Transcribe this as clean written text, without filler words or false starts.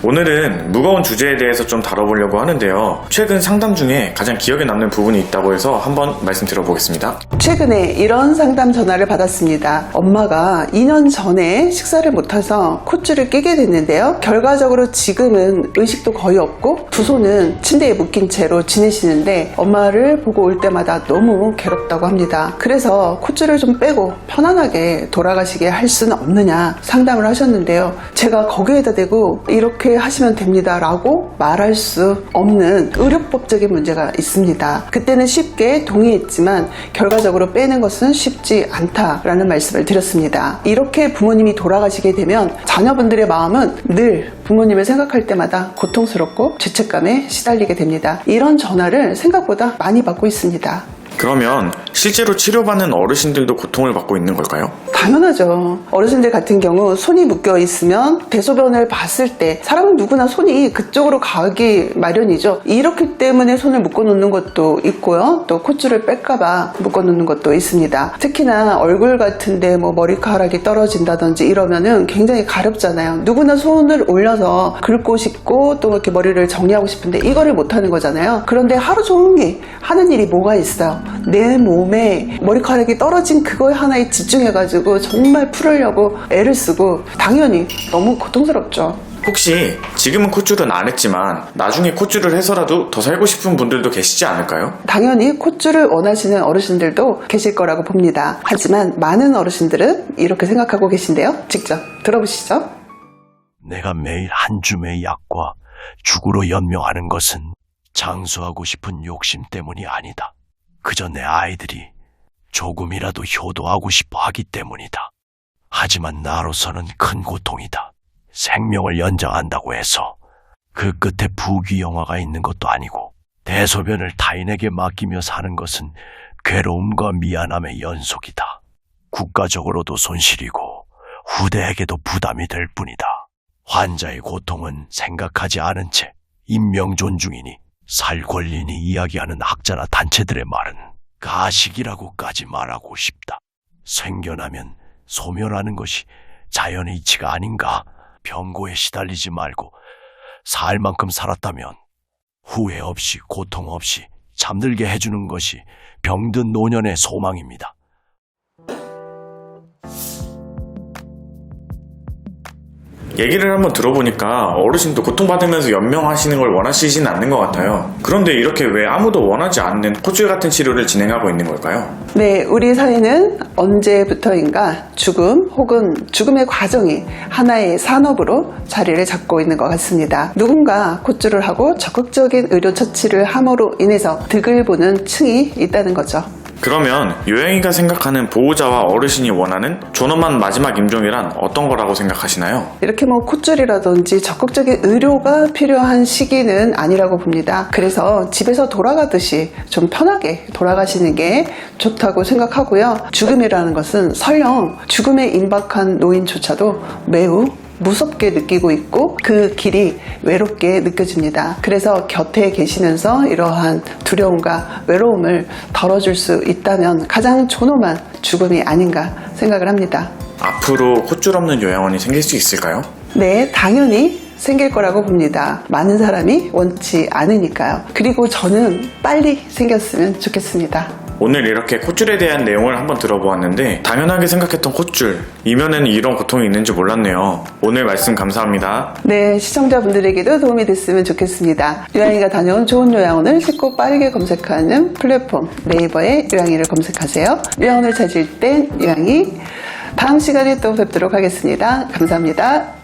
오늘은 무거운 주제에 대해서 좀 다뤄보려고 하는데요. 최근 상담 중에 가장 기억에 남는 부분이 있다고 해서 한번 말씀드려보겠습니다. 최근에 이런 상담 전화를 받았습니다. 엄마가 2년 전에 식사를 못해서 콧줄을 끼게 됐는데요. 결과적으로 지금은 의식도 거의 없고 두 손은 침대에 묶인 채로 지내시는데 엄마를 보고 올 때마다 너무 괴롭다고 합니다. 그래서 콧줄을 좀 빼고 편안하게 돌아가시게 할 수는 없느냐 상담을 하셨는데요. 제가 거기에다 대고 이렇게 하시면 됩니다 라고 말할 수 없는 의료법적인 문제가 있습니다. 그때는 쉽게 동의했지만 결과적으로 빼는 것은 쉽지 않다라는 말씀을 드렸습니다. 이렇게 부모님이 돌아가시게 되면 자녀분들의 마음은 늘 부모님을 생각할 때마다 고통스럽고 죄책감에 시달리게 됩니다. 이런 전화를 생각보다 많이 받고 있습니다. 그러면 실제로 치료받는 어르신들도 고통을 받고 있는 걸까요? 당연하죠. 어르신들 같은 경우 손이 묶여 있으면 대소변을 봤을 때 사람은 누구나 손이 그쪽으로 가기 마련이죠. 이렇기 때문에 손을 묶어 놓는 것도 있고요. 또 콧줄을 뺄까봐 묶어 놓는 것도 있습니다. 특히나 얼굴 같은데 머리카락이 떨어진다든지 이러면은 굉장히 가렵잖아요. 누구나 손을 올려서 긁고 싶고 또 이렇게 머리를 정리하고 싶은데 이거를 못 하는 거잖아요. 그런데 하루 종일 하는 일이 뭐가 있어요? 내 몸에 머리카락이 떨어진 그거 하나에 집중해가지고 정말 풀으려고 애를 쓰고 당연히 너무 고통스럽죠. 혹시 지금은 콧줄은 안 했지만 나중에 콧줄을 해서라도 더 살고 싶은 분들도 계시지 않을까요? 당연히 콧줄을 원하시는 어르신들도 계실 거라고 봅니다. 하지만 많은 어르신들은 이렇게 생각하고 계신데요. 직접 들어보시죠. 내가 매일 한 줌의 약과 죽으로 연명하는 것은 장수하고 싶은 욕심 때문이 아니다. 그저 내 아이들이 조금이라도 효도하고 싶어 하기 때문이다. 하지만 나로서는 큰 고통이다. 생명을 연장한다고 해서 그 끝에 부귀영화가 있는 것도 아니고 대소변을 타인에게 맡기며 사는 것은 괴로움과 미안함의 연속이다. 국가적으로도 손실이고 후대에게도 부담이 될 뿐이다. 환자의 고통은 생각하지 않은 채 인명존중이니 살 권리니 이야기하는 학자나 단체들의 말은 가식이라고까지 말하고 싶다. 생겨나면 소멸하는 것이 자연의 이치가 아닌가. 병고에 시달리지 말고 살 만큼 살았다면 후회 없이 고통 없이 잠들게 해주는 것이 병든 노년의 소망입니다. 얘기를 한번 들어보니까 어르신도 고통받으면서 연명하시는 걸 원하시진 않는 것 같아요. 그런데 이렇게 왜 아무도 원하지 않는 콧줄 같은 치료를 진행하고 있는 걸까요? 네, 우리 사회는 언제부터인가 죽음 혹은 죽음의 과정이 하나의 산업으로 자리를 잡고 있는 것 같습니다. 누군가 콧줄을 하고 적극적인 의료 처치를 함으로 인해서 득을 보는 층이 있다는 거죠. 그러면 요양이가 생각하는 보호자와 어르신이 원하는 존엄한 마지막 임종이란 어떤 거라고 생각하시나요? 이렇게 콧줄이라든지 적극적인 의료가 필요한 시기는 아니라고 봅니다. 그래서 집에서 돌아가듯이 좀 편하게 돌아가시는 게 좋다고 생각하고요. 죽음이라는 것은 설령 죽음에 임박한 노인조차도 매우 무섭게 느끼고 있고 그 길이 외롭게 느껴집니다. 그래서 곁에 계시면서 이러한 두려움과 외로움을 덜어줄 수 있다면 가장 존엄한 죽음이 아닌가 생각을 합니다. 앞으로 콧줄 없는 요양원이 생길 수 있을까요? 네, 당연히 생길 거라고 봅니다. 많은 사람이 원치 않으니까요. 그리고 저는 빨리 생겼으면 좋겠습니다. 오늘 이렇게 콧줄에 대한 내용을 한번 들어보았는데 당연하게 생각했던 콧줄, 이면에는 이런 고통이 있는지 몰랐네요. 오늘 말씀 감사합니다. 네, 시청자분들에게도 도움이 됐으면 좋겠습니다. 요양이가 다녀온 좋은 요양원을 쉽고 빠르게 검색하는 플랫폼 네이버에 요양이를 검색하세요. 요양원을 찾을 땐 요양이. 다음 시간에 또 뵙도록 하겠습니다. 감사합니다.